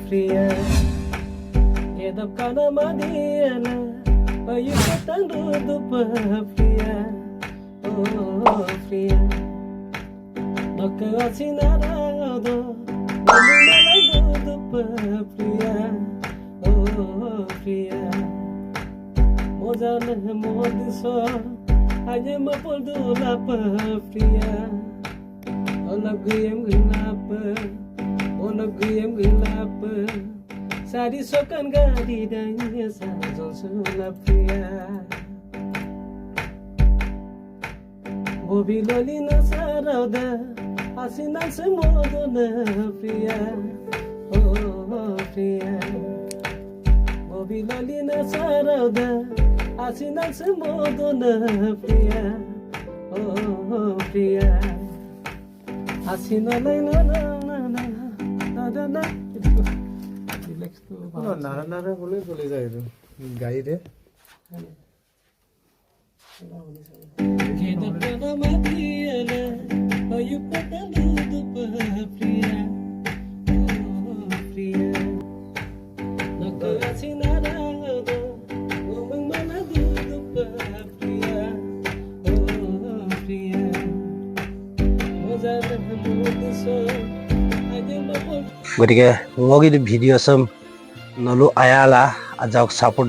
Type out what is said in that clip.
Fria Edap kana madiana Bayu petang duduk Fria Oh Fria Maka asinara do Namumala duduk Fria Oh Fria Mojana modiso Aja mapul dulap Fria Onap guyem gulapa Onap guyem gulapa Sadi sokan gadi danya Sajon sulap Fria Bobi loli na sarauda Asinan semodo na Fria Oh Fria Bobi loli na sarauda Asinan semodo na Fria Oh Fria Asina na na na na na na na relax to না না না না বলে চলে যায় তো গাইডে Keda kana madiana Bayu petang duduk Fria Oh Fria Maka asinara do Umang mana duduk Fria Oh Fria Mojana modiso Aja mapul গতিকে মই কিন্তু ভিডিঅ' চাম নলো আয়ালা আজাক ছাপোৰ্ট